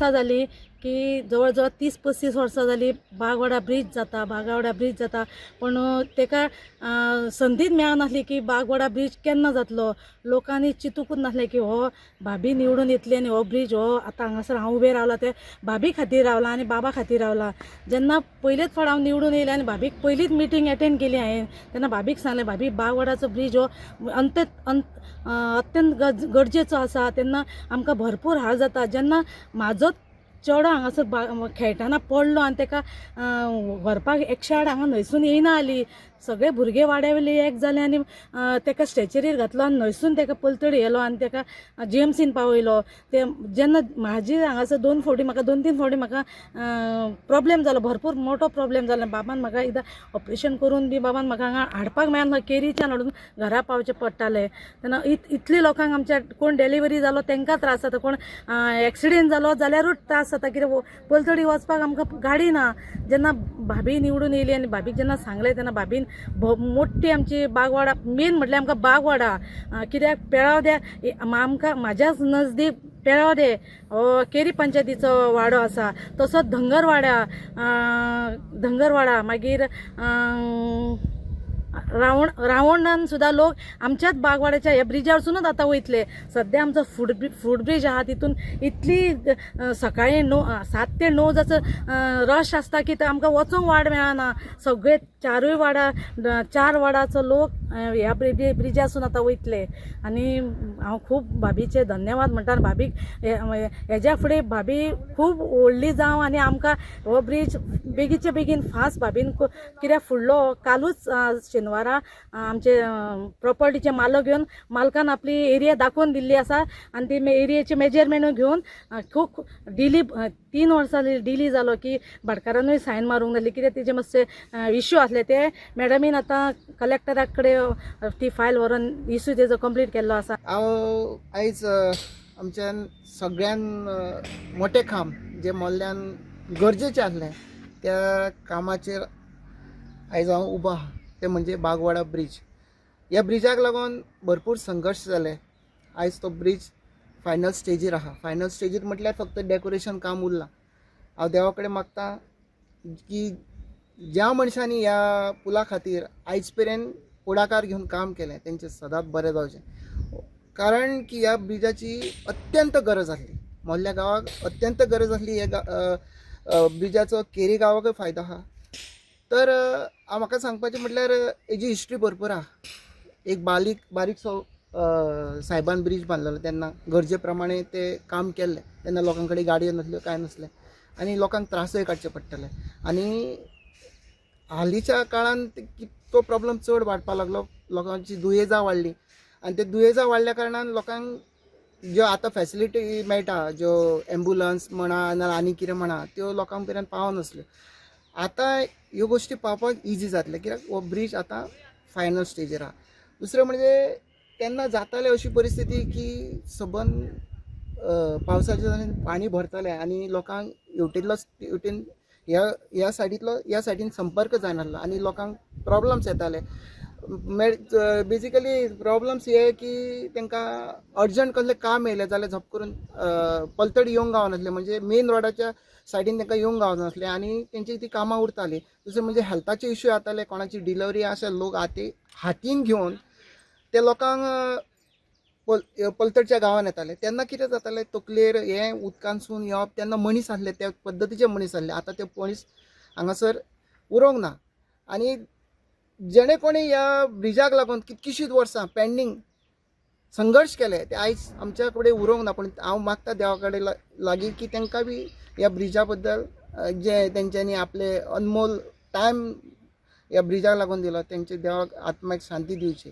जाली की जवळ 30-35 वर्सां जाली बागवाडा ब्रिज जाता पण तेका संदीच मेळनासली की बागवाडा ब्रिज केन्ना जातलो. लोकांनी चिंतूकूच नासलें की हो भाभी निवडून येतली आनी हो ब्रिज हो आतां हांगासर हांव उबें रावला ते भाभी खातीर रावला आनी बाबा खातीर रावला. जेन्ना पयलेच फावट हांव निवडून येयलें आनी भाभीक पयलीच मिटींग अटेंड केली हांवें तेन्ना भाभीक सांगलें भाभी बागवाडाचो ब्रिज हो अत्यंत गरजेचो आसा. तेन्ना आमकां भरपूर हाल जाता. जेन्ना म्हाजोच चेडो हांगासर खेळटाना पडलो आनी तेका व्हरपाक 108 हांगा न्हंयसून येयना जाली. सगळे भुरगे वाड्या वयले एक जाले आनी तेका स्ट्रेचरीर घातलो आनी न्हंयसून तेका पलतडी येयलो आनी तेका GMCन पावयलो. ते जेन्ना म्हाजी हांगासर 2-3 फावटी म्हाका प्रॉब्लेम जालो, भरपूर मोठो प्रॉब्लेम जालो. बाबान म्हाका एकदां ऑपरेशन करून बी बाबान म्हाका हांगा हाडपाक मेळना, केरीच्यान हाडून घरा पावचें पडटालें. तेन्ना इतली लोकांक आमच्या कोण डिलिव्हरी जालो तेंकां त्रास जाता, कोण एक्सिडेंट जालो जाल्यारूच त्रास जाता. कित्याक पलतडी वचपाक आमकां गाडी ना. जेन्ना भाभी निवडून येयली आनी भाभीक जेन्ना सांगलें तेन्ना भाभीन मोठी आमची बागवाडा मेन म्हटल्यार आमकां बागवाडा, कित्याक पेळावद्या आमकां म्हाज्याच नजदीक पेळावदे हो केरी पंचायतीचो वाडो आसा. तसोच धंगरवाडा मागीर रावणान सुद्दां लोक आमच्याच बागवाड्याच्या ह्या ब्रिजावरसूनच आतां वयतले. सद्या आमचो फूट ब्रिज आहा तितून इतली सकाळी 7 ते 9 जाचो रश आसता की आमकां वचोंक वाट मेळना. सगळे 4 वाडाचो लोक ह्या ब्रिजासून आतां वयतले आनी हांव खूब भाभीचे धन्यवाद म्हणटा. भाभीक हेज्या फुडें भाभी खूब व्हडली जावं आनी आमकां हो ब्रिज बेगीचे बेगीन फास्ट भाभीन कित्याक फुडलो कालूच शेनवारा आमचे प्रॉपर्टीचे मालक येवन मालकान आपली एरिया दाखोवन दिल्ली आसा आनी ती एरियाचे मेजरमेंट घेवन खूब डिली 3 वर्सां डिली जालो की भाटकारानूय सायन मारूंक नासली. कित्याक तेजे मातशे इश्यू आसले ते मॅडमीन आतां कलेक्टरा कडेन ती फायल व्हरून इश्यू तेजो कंप्लीट केल्लो आसा. हांव आयज आमच्यान सगळ्यान मोठे काम जे मोल्ल्यान गरजेचें आसलें त्या कामाचेर आयज हांव उबो आहा, ते म्हणजे बागवाडा ब्रिज. ह्या ब्रिजाक लागून भरपूर संघर्श जाले. आयज तो ब्रिज फायनल स्टेजीर आहा. फायनल स्टेजीर म्हटल्यार फक्त डेकोरेशन काम उरलां. हांव देवा कडेन मागता की ज्या मनशांनी ह्या पुला खातीर आयज पर्यंत फुडाकार घेवन काम केलें तेंचें सदांच बरें जावचें. कारण की ह्या ब्रिजाची अत्यंत गरज आसली, मोल्ल्या गांवाक अत्यंत गरज आसली. हे ब्रिजाचो केरी गांवाकूय फायदो आहा. तर म्हाका सांगपाचें म्हटल्यार हेजी हिस्ट्री भरपूर आहा. एक बारीकसो सायबान ब्रिज बांदलेलो तेन्ना गरजे प्रमाणे ते काम केल्लें. तेन्ना लोकां कडेन गाडयो नासल्यो, कांय नासलें आनी लोकांक त्रासूय काडचे पडटाले. आनी हालींच्या काळान तो प्रॉब्लम चड वाडपाक लागलो. लोकांची दुयेंसां वाडली आनी ते दुयेंसां वाडल्या कारणान लोकांक ज्यो आतां फॅसिलिटी मेळटा, ज्यो एम्बुलन्स म्हणा ना आनी कितें म्हणा, त्यो लोकां पर्यंत पावनासल्यो. आतां ह्यो गोश्टी पावपाक इजी जातले कित्याक हो ब्रिज आतां फायनल स्टेजीर आहा. दुसरें म्हणजे तेन्ना जाताले अशी परिस्थिती की सबंद पावसाच्या दिसांनी पाणी भरतलें आनी लोकांक हेवटेन ह्या सायडीन संपर्क जायनासलो आनी लोकांक प्रॉब्लम्स येताले. बेजिकली प्रॉब्लम्स हे की तांकां अर्जंट कसलें काम येयलें जाल्यार झप करून पलतडी येवंक गावनासलें. म्हणजे मेन रोडाच्या सायडीन तांकां येवंक गावनासलें आनी तेंची ती कामां उरतालीं. दुसरें म्हणजे हेल्थाचे इश्यू जाताले. कोणाची डिलिव्हरी आसा लोक हातीन घेवन ते लोकांक पलतडच्या गांवांत येताले. तेन्ना कितें जातालें, तकलेर हें उदकांतसून येवप. तेन्ना मनीस आसले, त्या पद्दतीचे मनीस आसले. आतां ते मनीस हांगासर उरोंक ना. आनी जेणे कोणी ह्या ब्रिजाक लागून कितकींशींच वर्सां पेंडींग संघर्श केले ते आयज आमच्या कडेन उरोंक ना. पूण हांव मागता देवा कडेन लागीं की तांकां बी ह्या ब्रिजा बद्दल जे तेंच्यांनी आपले अनमोल टायम ह्या ब्रिजाक लागून दिलो तेंचे देवाक आत्म्याक शांती दिवची.